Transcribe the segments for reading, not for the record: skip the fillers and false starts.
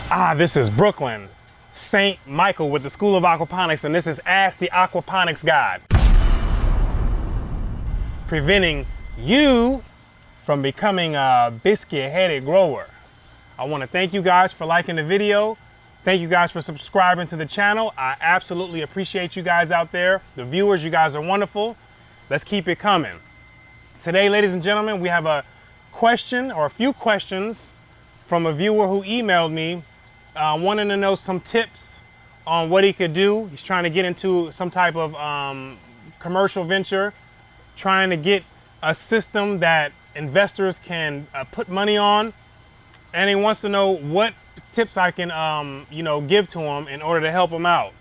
This is Brooklyn St. Michael with the School of Aquaponics, and this is Ask the Aquaponics God. Preventing you from becoming a biscuit-headed grower. I want to thank you guys for liking the video. Thank you guys for subscribing to the channel. I absolutely appreciate you guys out there. The viewers, you guys are wonderful. Let's keep it coming. Today, ladies and gentlemen, we have a question or a few questions from a viewer who emailed me wanting to know some tips on what he could do. He's trying to get into some type of commercial venture, trying to get a system that investors can put money on, and he wants to know what tips I can give to him in order to help him out.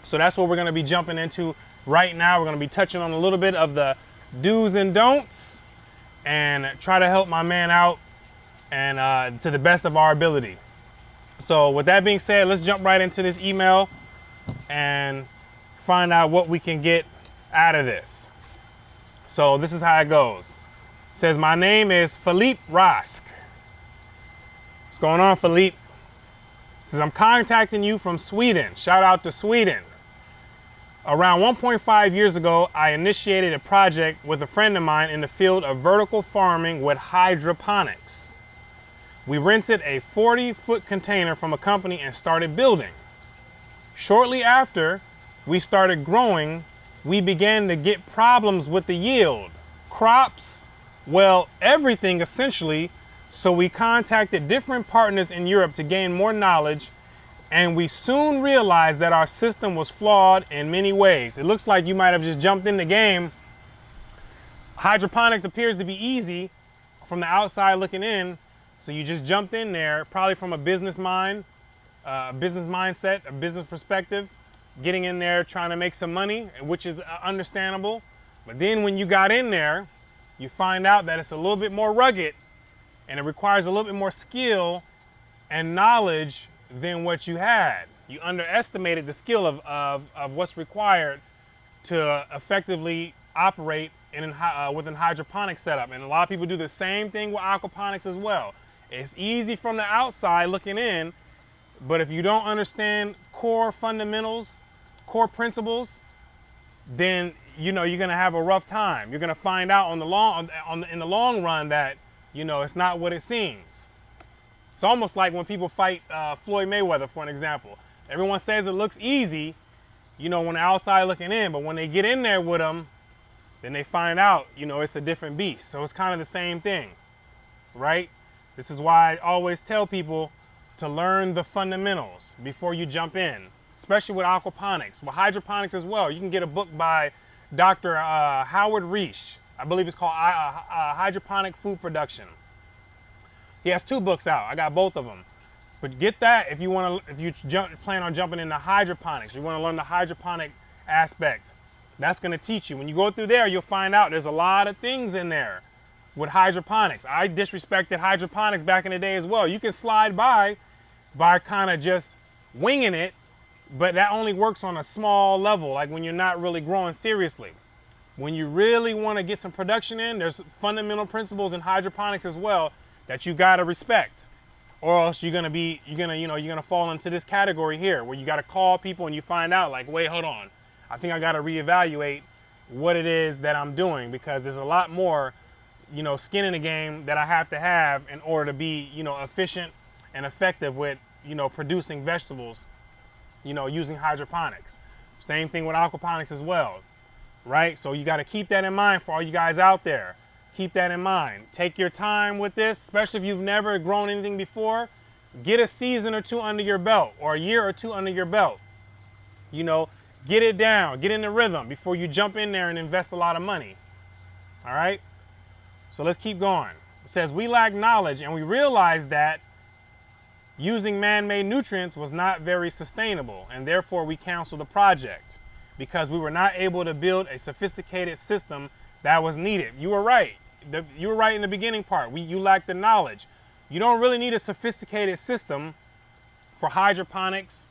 So that's what we're going to be jumping into right now. We're going to be touching on a little bit of the do's and don'ts and try to help my man out and to the best of our ability. So with that being said, let's jump right into this email and find out what we can get out of this. So this is how it goes. It says, my name is Philippe Rask. What's going on, Philippe? It says, I'm contacting you from Sweden. Shout out to Sweden. Around 1.5 years ago, I initiated a project with a friend of mine in the field of vertical farming with hydroponics. We rented a 40-foot container from a company and started building. Shortly after we started growing, we began to get problems with the yield, crops, well, everything essentially. So we contacted different partners in Europe to gain more knowledge, and we soon realized that our system was flawed in many ways. It looks like you might have just jumped in the game. Hydroponics appears to be easy from the outside looking in. So you just jumped in there, probably from a business mindset, a business perspective, getting in there, trying to make some money, which is understandable. But then when you got in there, you find out that it's a little bit more rugged and it requires a little bit more skill and knowledge than what you had. You underestimated the skill of what's required to effectively operate within hydroponic setup. And a lot of people do the same thing with aquaponics as well. It's easy from the outside looking in, but if you don't understand core fundamentals, core principles, then you're going to have a rough time. You're going to find out in the long run that it's not what it seems. It's almost like when people fight Floyd Mayweather, for an example. Everyone says it looks easy, when the outside looking in, but when they get in there with them, then they find out, it's a different beast. So it's kind of the same thing, right? This is why I always tell people to learn the fundamentals before you jump in, especially with aquaponics, with hydroponics as well. You can get a book by Dr. Howard Reich. I believe it's called Hydroponic Food Production. He has 2 books out. I got both of them. But get that if you plan on jumping into hydroponics. You want to learn the hydroponic aspect. That's going to teach you. When you go through there, you'll find out there's a lot of things in there with hydroponics. I disrespected hydroponics back in the day as well. You can slide by kind of just winging it, but that only works on a small level, like when you're not really growing seriously. When you really want to get some production in, there's fundamental principles in hydroponics as well that you got to respect, or else you're going to fall into this category here where you got to call people and you find out like, wait, hold on. I think I got to reevaluate what it is that I'm doing, because there's a lot more skin in the game that I have to have in order to be, efficient and effective with, producing vegetables, using hydroponics. Same thing with aquaponics as well, right? So you got to keep that in mind for all you guys out there. Keep that in mind. Take your time with this, especially if you've never grown anything before. Get a season or 2 under your belt, or a year or 2 under your belt. Get it down, get in the rhythm before you jump in there and invest a lot of money. All right? So let's keep going. It says, we lack knowledge, and we realized that using man-made nutrients was not very sustainable, and therefore we canceled the project because we were not able to build a sophisticated system that was needed. You were right. You were right in the beginning part. You lack the knowledge. You don't really need a sophisticated system for hydroponics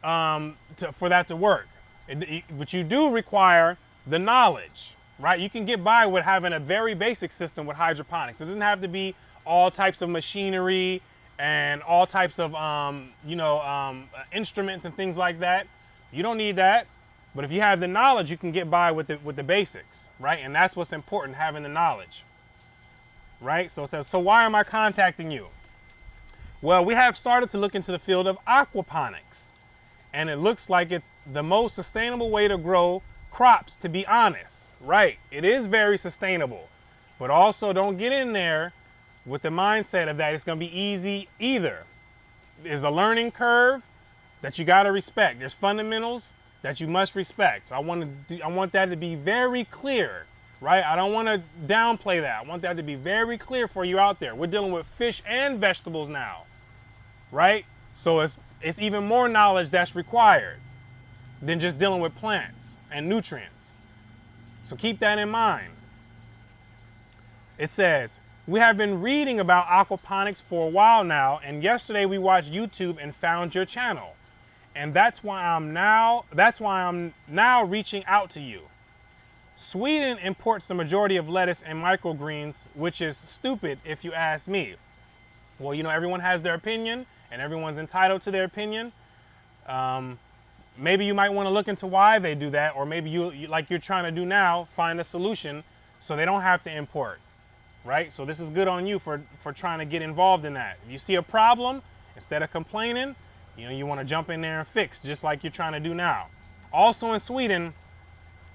for that to work. But you do require the knowledge. Right? You can get by with having a very basic system with hydroponics. It doesn't have to be all types of machinery and all types of, instruments and things like that. You don't need that. But if you have the knowledge, you can get by with the basics, right? And that's what's important, having the knowledge, right? So it says, so why am I contacting you? Well, we have started to look into the field of aquaponics, and it looks like it's the most sustainable way to grow crops, to be honest, right? It is very sustainable, but also don't get in there with the mindset of that it's going to be easy either. There's a learning curve that you got to respect. There's fundamentals that you must respect. So I want that to be very clear, right? I don't want to downplay that. I want that to be very clear for you out there. We're dealing with fish and vegetables now, right? So it's even more knowledge that's required than just dealing with plants and nutrients. So keep that in mind. It says, we have been reading about aquaponics for a while now, and yesterday we watched YouTube and found your channel. And that's why I'm now reaching out to you. Sweden imports the majority of lettuce and microgreens, which is stupid if you ask me. Well, everyone has their opinion and everyone's entitled to their opinion. Maybe you might want to look into why they do that, or maybe you like you're trying to do now, find a solution so they don't have to import, right? So this is good on you for trying to get involved in that. If you see a problem, instead of complaining, you want to jump in there and fix, just like you're trying to do now. Also in Sweden,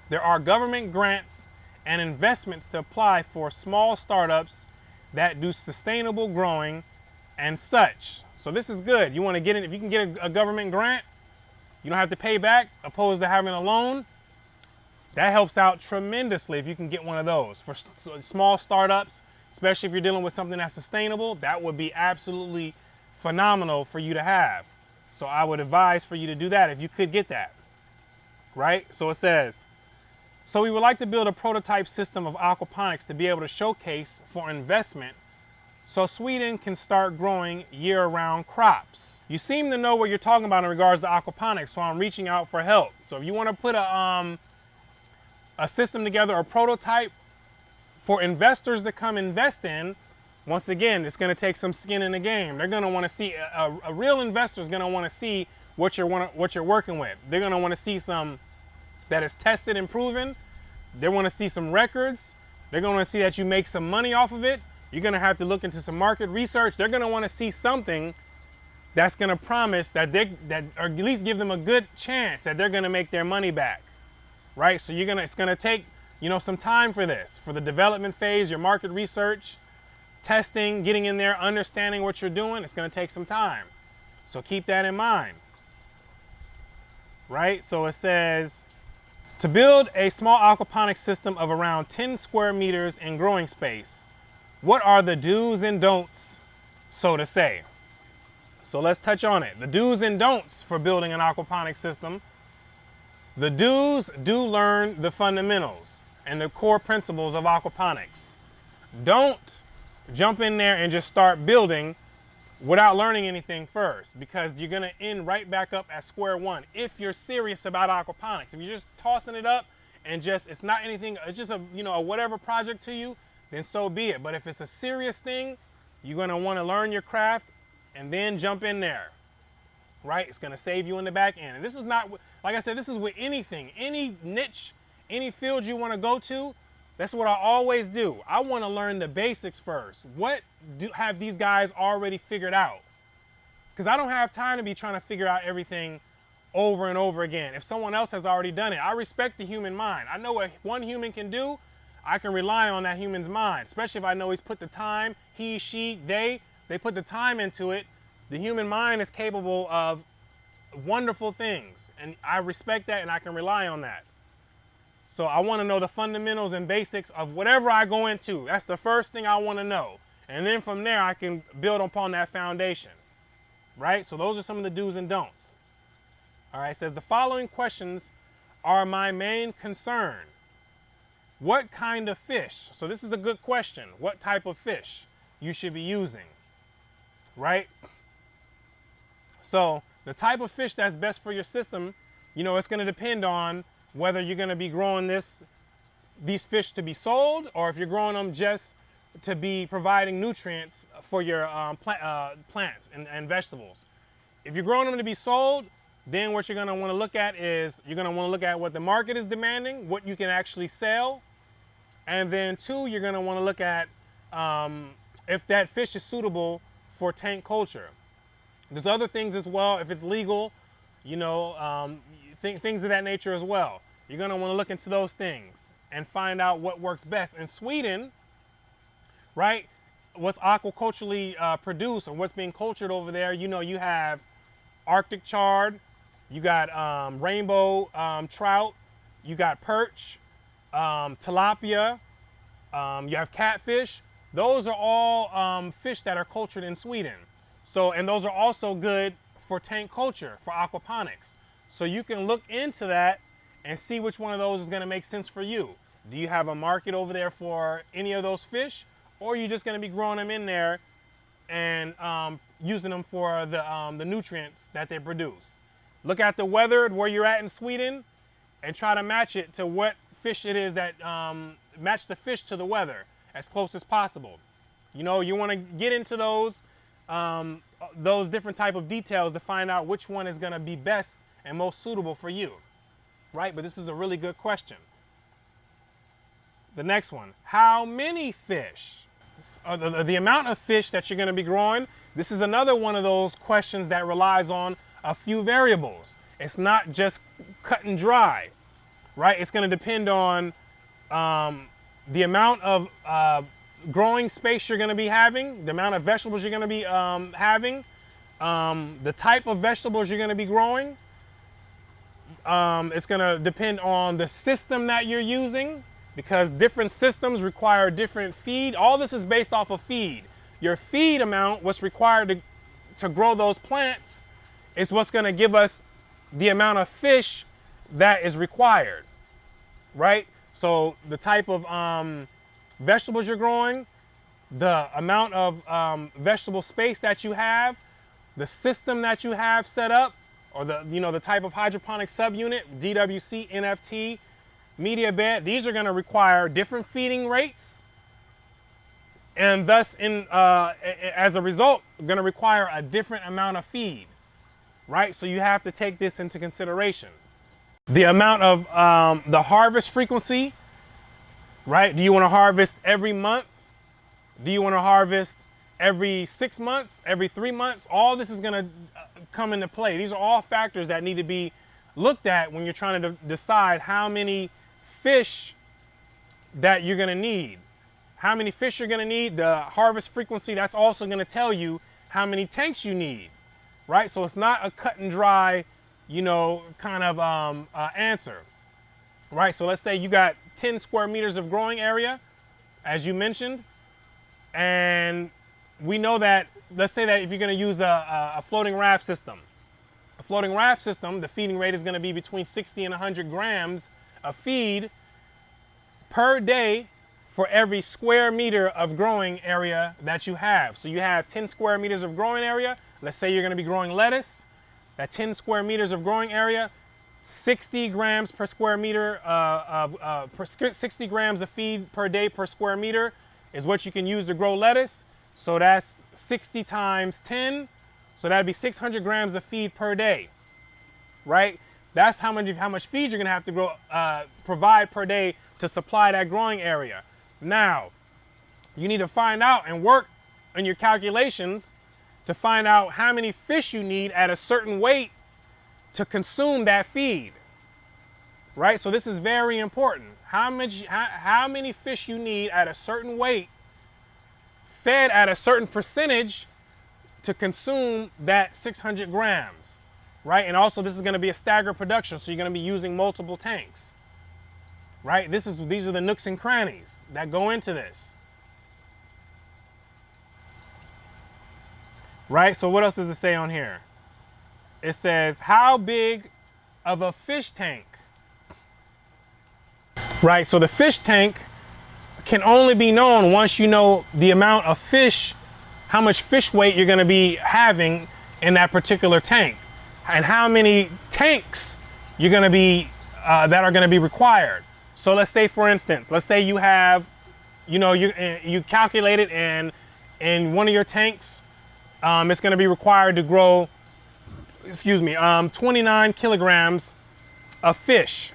there are government grants and investments to apply for small startups that do sustainable growing and such. So this is good. You want to get in, if you can get a government grant, you don't have to pay back, opposed to having a loan. That helps out tremendously if you can get one of those. For small startups, especially if you're dealing with something that's sustainable, that would be absolutely phenomenal for you to have. So I would advise for you to do that if you could get that, right? So it says, so we would like to build a prototype system of aquaponics to be able to showcase for investment so Sweden can start growing year-round crops. You seem to know what you're talking about in regards to aquaponics, so I'm reaching out for help. So if you want to put a system together, a prototype for investors to come invest in, once again, it's going to take some skin in the game. They're going to want to see, a real investor is going to want to see what you're working with. They're going to want to see some that is tested and proven. They want to see some records. They're going to see that you make some money off of it. You're going to have to look into some market research. They're going to want to see something that's going to promise that or at least give them a good chance that they're going to make their money back, right? So it's going to take, some time for this, for the development phase, your market research, testing, getting in there, understanding what you're doing. It's going to take some time. So keep that in mind, right? So it says, to build a small aquaponics system of around 10 square meters in growing space, what are the do's and don'ts, so to say? So let's touch on it. The do's and don'ts for building an aquaponics system. The do's, do learn the fundamentals and the core principles of aquaponics. Don't jump in there and just start building without learning anything first, because you're going to end right back up at square one if you're serious about aquaponics. If you're just tossing it up and it's not anything, it's just a whatever project to you, then so be it. But if it's a serious thing, you're going to want to learn your craft and then jump in there, right? It's going to save you in the back end. And this is not, like I said, this is with anything, any niche, any field you want to go to. That's what I always do. I want to learn the basics first. What have these guys already figured out? Because I don't have time to be trying to figure out everything over and over again. If someone else has already done it, I respect the human mind. I know what one human can do. I can rely on that human's mind, especially if I know he's put the time, he, she, they put the time into it. The human mind is capable of wonderful things, and I respect that and I can rely on that. So I want to know the fundamentals and basics of whatever I go into. That's the first thing I want to know. And then from there, I can build upon that foundation, right? So those are some of the do's and don'ts. All right, it says the following questions are my main concern. What kind of fish? So this is a good question. What type of fish you should be using, right? So the type of fish that's best for your system, it's going to depend on whether you're going to be growing these fish to be sold, or if you're growing them just to be providing nutrients for your plants and vegetables. If you're growing them to be sold, then what you're going to want to look at is you're going to want to look at what the market is demanding, what you can actually sell. And then 2, you're going to want to look at if that fish is suitable for tank culture. There's other things as well, if it's legal, you know, things of that nature as well. You're going to want to look into those things and find out what works best. In Sweden, right, what's aquaculturally produced and what's being cultured over there, you know, you have Arctic chard, you got rainbow trout, you got perch, tilapia, you have catfish. Those are all fish that are cultured in Sweden. So, and those are also good for tank culture, for aquaponics. So you can look into that and see which one of those is going to make sense for you. Do you have a market over there for any of those fish, or are you just going to be growing them in there and using them for the nutrients that they produce? Look at the weather where you're at in Sweden and try to match it to what fish it is that match the fish to the weather as close as possible. You know, you want to get into those different type of details to find out which one is going to be best and most suitable for you, right? But this is a really good question. The next one, how many fish? The amount of fish that you're going to be growing, this is another one of those questions that relies on a few variables. It's not just cut and dry, right? It's going to depend on the amount of growing space you're going to be having, the amount of vegetables you're going to be having, the type of vegetables you're going to be growing. It's going to depend on the system that you're using, because different systems require different feed. All this is based off of feed. Your feed amount, what's required to grow those plants, is what's going to give us the amount of fish that is required, right? So the type of vegetables you're growing, the amount of vegetable space that you have, the system that you have set up, or the type of hydroponic subunit, DWC, NFT, media bed, these are going to require different feeding rates, and thus as a result going to require a different amount of feed, right? So you have to take this into consideration. The amount of the harvest frequency, right? Do you want to harvest every month? Do you want to harvest every 6 months, every 3 months? All this is going to come into play. These are all factors that need to be looked at when you're trying to decide how many fish that you're going to need. How many fish you're going to need, the harvest frequency, that's also going to tell you how many tanks you need, right? So it's not a cut and dry, kind of answer, right? So let's say you got 10 square meters of growing area, as you mentioned, and we know that, let's say that if you're going to use a floating raft system, the feeding rate is going to be between 60 and 100 grams of feed per day for every square meter of growing area that you have. So you have 10 square meters of growing area. Let's say you're going to be growing lettuce. That 10 square meters of growing area, 60 grams per square meter 60 grams of feed per day per square meter is what you can use to grow lettuce. So that's 60 times 10. So that'd be 600 grams of feed per day, right? That's how much feed you're gonna have to provide per day to supply that growing area. Now, you need to find out and work on your calculations to find out how many fish you need at a certain weight to consume that feed, right? So this is very important. How many fish you need at a certain weight, fed at a certain percentage to consume that 600 grams, right? And also this is going to be a staggered production, so you're going to be using multiple tanks, right? These are the nooks and crannies that go into this, right? So what else does it say on here? It says, how big of a fish tank, right? So the fish tank can only be known once you know the amount of fish, how much fish weight you're going to be having in that particular tank, and how many tanks you're going to be that are going to be required. So let's say, for instance, let's say you have you calculate it, and in one of your tanks, it's going to be required to grow, 29 kilograms of fish,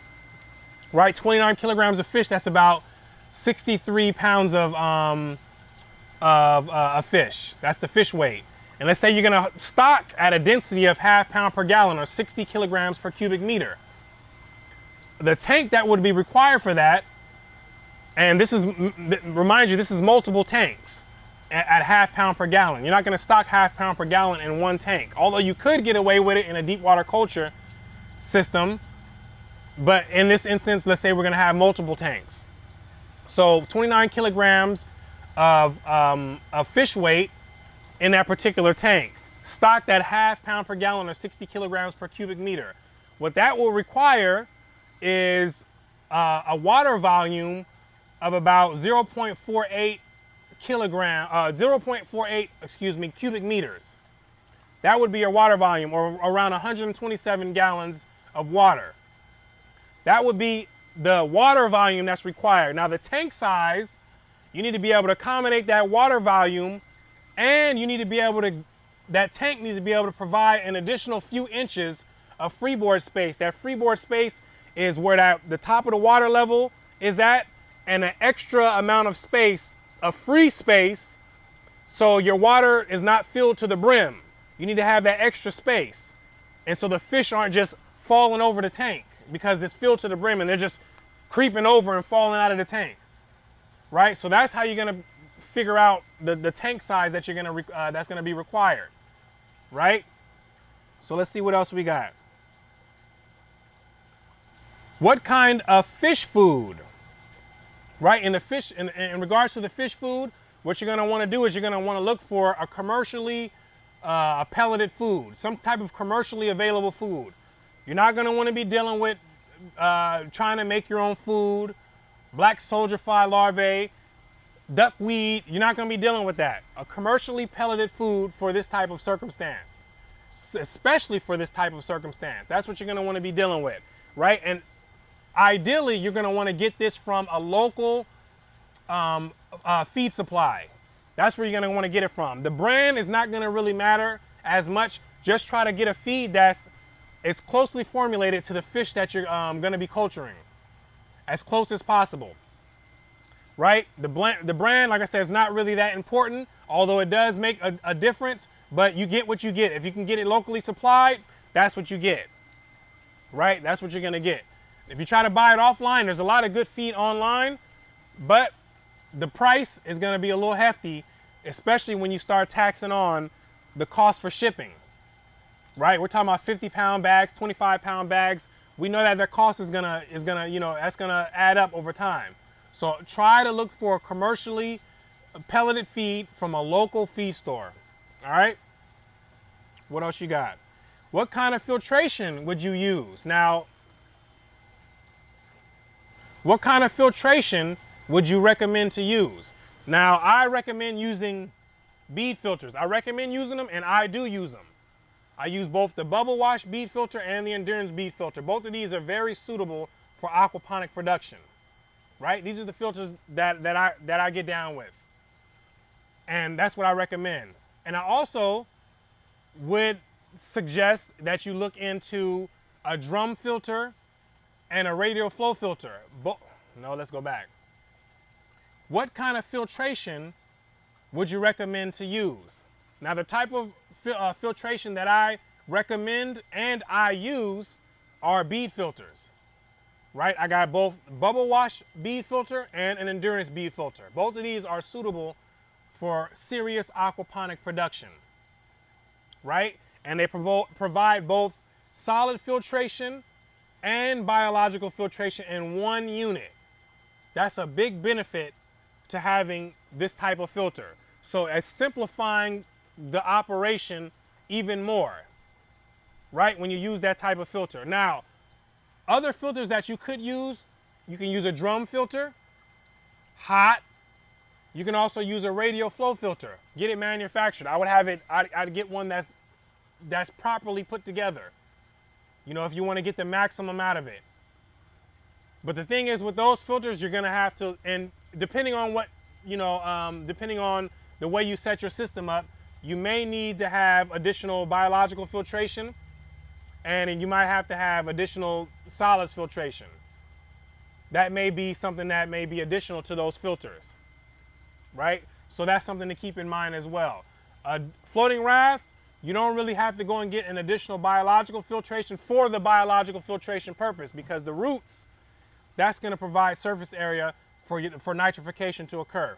right? 29 kilograms of fish. That's about 63 pounds of fish. That's the fish weight. And let's say you're going to stock at a density of ½ pound per gallon, or 60 kilograms per cubic meter. The tank that would be required for that, and remind you, this is multiple tanks at ½ pound per gallon. You're not going to stock ½ pound per gallon in one tank, although you could get away with it in a deep water culture system. But in this instance, let's say we're going to have multiple tanks. So 29 kilograms of fish weight in that particular tank, stocked at ½ pound per gallon, or 60 kilograms per cubic meter. What that will require is a water volume of about 0.48 cubic meters. That would be your water volume, or around 127 gallons of water. That would be the water volume that's required. Now the tank size, you need to be able to accommodate that water volume, and you need to be able to, that tank needs to be able to provide an additional few inches of freeboard space. That freeboard space is where the top of the water level is at, and an extra amount of space, a free space, so your water is not filled to the brim. You need to have that extra space. And so the fish aren't just falling over the tank because it's filled to the brim and they're just creeping over and falling out of the tank, right? So that's how you're gonna figure out the tank size that that's gonna be required, right? So let's see what else we got. What kind of fish food, right? In regards to the fish food, what you're gonna wanna do is you're gonna wanna look for a commercially pelleted food, some type of commercially available food. You're not gonna wanna be dealing with trying to make your own food, black soldier fly larvae, duckweed. You're not gonna be dealing with that. A commercially pelleted food for this type of circumstance, especially for this type of circumstance. That's what you're gonna wanna be dealing with, right? And ideally, you're gonna wanna get this from a local feed supply. That's where you're gonna wanna get it from. The brand is not gonna really matter as much. Just try to get a feed that's as closely formulated to the fish that you're gonna be culturing, as close as possible, right? The brand, like I said, is not really that important, although it does make a difference, but you get what you get. If you can get it locally supplied, that's what you get, right? That's what you're gonna get. If you try to buy it offline, there's a lot of good feed online, but the price is gonna be a little hefty, especially when you start taxing on the cost for shipping, right? We're talking about 50-pound bags, 25-pound bags. We know that their cost is gonna, that's gonna add up over time. So try to look for commercially pelleted feed from a local feed store, all right? What else you got? What kind of filtration would you use? Now, what kind of filtration would you recommend to use? Now, I recommend using bead filters. I recommend using them, and I do use them. I use both the Bubble Wash bead filter and the Endurance bead filter. Both of these are very suitable for aquaponic production, right? These are the filters that I get down with, and that's what I recommend. And I also would suggest that you look into a drum filter and a radial flow filter. No, let's go back. What kind of filtration would you recommend to use? Now, the type of filtration that I recommend and I use are bead filters, right? I got both Bubble Wash bead filter and an Endurance bead filter. Both of these are suitable for serious aquaponic production, right? And they provide both solid filtration and biological filtration in one unit. That's a big benefit to having this type of filter. So it's simplifying the operation even more, right? When you use that type of filter. Now, other filters that you could use, you can use a drum filter, hot. You can also use a radial flow filter. Get it manufactured. I would have it, I'd get one that's properly put together, if you want to get the maximum out of it. But the thing is, with those filters, you're going to have to, and depending on what depending on the way you set your system up, you may need to have additional biological filtration, and you might have to have additional solids filtration. That may be something that may be additional to those filters, right? So that's something to keep in mind as well. A floating raft, you don't really have to go and get an additional biological filtration for the biological filtration purpose, because the roots, that's going to provide surface area for nitrification to occur,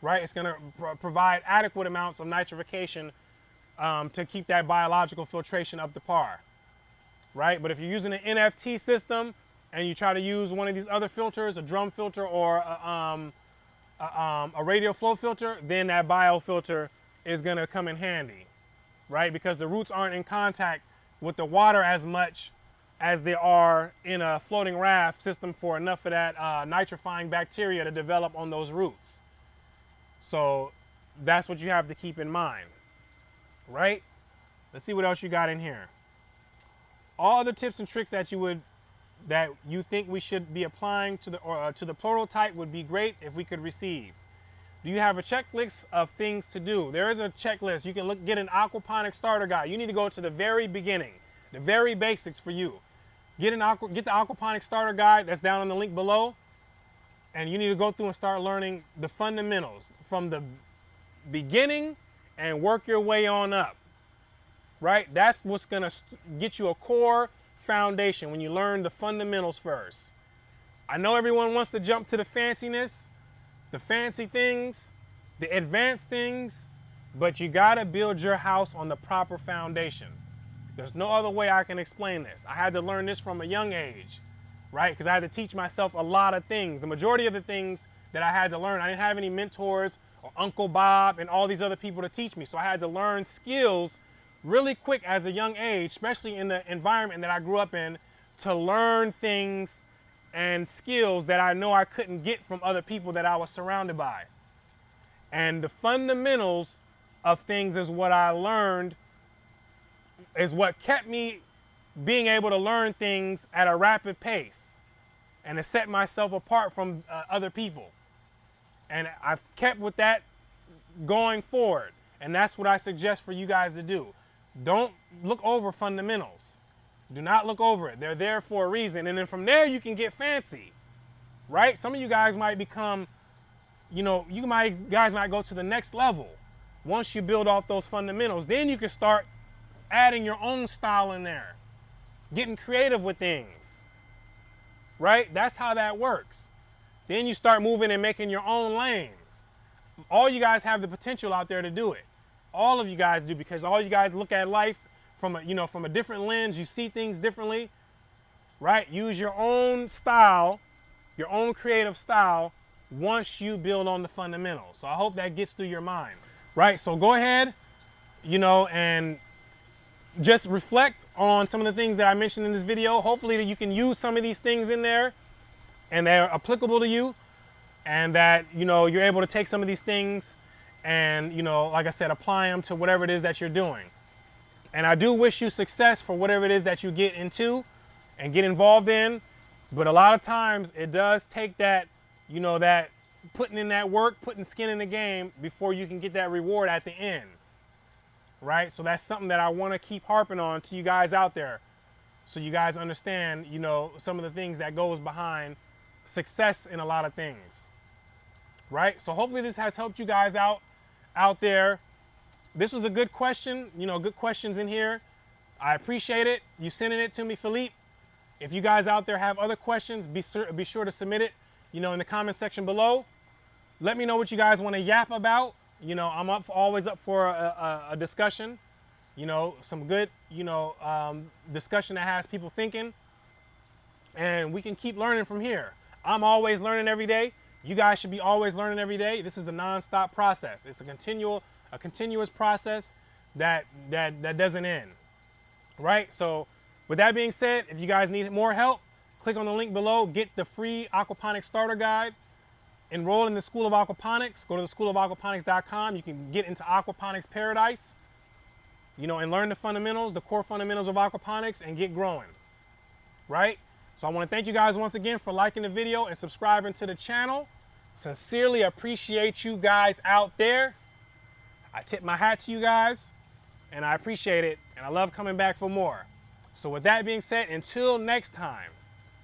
right? It's going to provide adequate amounts of nitrification to keep that biological filtration up to par, right? But if you're using an NFT system and you try to use one of these other filters, a drum filter or a radial flow filter, then that biofilter is going to come in handy, right? Because the roots aren't in contact with the water as much as they are in a floating raft system for enough of that nitrifying bacteria to develop on those roots. So that's what you have to keep in mind, right? Let's see what else you got in here. All the tips and tricks that you think we should be applying to the prototype would be great if we could receive. Do you have a checklist of things to do? There is a checklist. You can get an aquaponics starter guide. You need to go to the very beginning, the very basics for you. Get the aquaponics starter guide that's down on the link below, and you need to go through and start learning the fundamentals from the beginning and work your way on up, right? That's what's gonna get you a core foundation when you learn the fundamentals first. I know everyone wants to jump to the fanciness, the fancy things, the advanced things, but you gotta build your house on the proper foundation. There's no other way I can explain this. I had to learn this from a young age, right? Because I had to teach myself a lot of things. The majority of the things that I had to learn, I didn't have any mentors or Uncle Bob and all these other people to teach me. So I had to learn skills really quick as a young age, especially in the environment that I grew up in, to learn things and skills that I know I couldn't get from other people that I was surrounded by. And the fundamentals of things is what I learned, is what kept me being able to learn things at a rapid pace and to set myself apart from other people. And I've kept with that going forward. And that's what I suggest for you guys to do. Don't look over fundamentals. Do not look over it. They're there for a reason. And then from there, you can get fancy, right? Some of you guys might become, guys might go to the next level once you build off those fundamentals. Then you can start adding your own style in there, getting creative with things, right? That's how that works. Then you start moving and making your own lane. All you guys have the potential out there to do it. All of you guys do, because all you guys look at life from a different lens. You see things differently, right? Use your own style, your own creative style, once you build on the fundamentals. So I hope that gets through your mind, right? So go ahead, and just reflect on some of the things that I mentioned in this video. Hopefully that you can use some of these things in there and they're applicable to you, and that, you're able to take some of these things and, like I said, apply them to whatever it is that you're doing. And I do wish you success for whatever it is that you get into and get involved in. But a lot of times it does take that, that putting in that work, putting skin in the game before you can get that reward at the end, right? So that's something that I want to keep harping on to you guys out there, so you guys understand, some of the things that goes behind success in a lot of things, right? So hopefully this has helped you guys out there. This was a good question, good questions in here. I appreciate it. You sending it to me, Philippe. If you guys out there have other questions, be sure to submit it, in the comment section below. Let me know what you guys want to yap about. I'm always up for a discussion, some good, discussion that has people thinking, and we can keep learning from here. I'm always learning every day. You guys should be always learning every day. This is a non-stop process. It's a continuous process that doesn't end, right? So with that being said, if you guys need more help, click on the link below, get the free aquaponics starter guide, enroll in the School of Aquaponics, go to theschoolaquaponics.com. You can get into aquaponics paradise, and learn the fundamentals, the core fundamentals of aquaponics, and get growing, right? So I want to thank you guys once again for liking the video and subscribing to the channel. Sincerely appreciate you guys out there. I tip my hat to you guys, and I appreciate it, and I love coming back for more. So with that being said, until next time,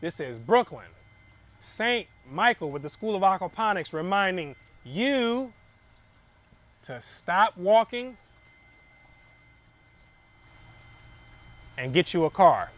this is Brooklyn, St. Michael with the School of Aquaponics, reminding you to stop walking and get you a car.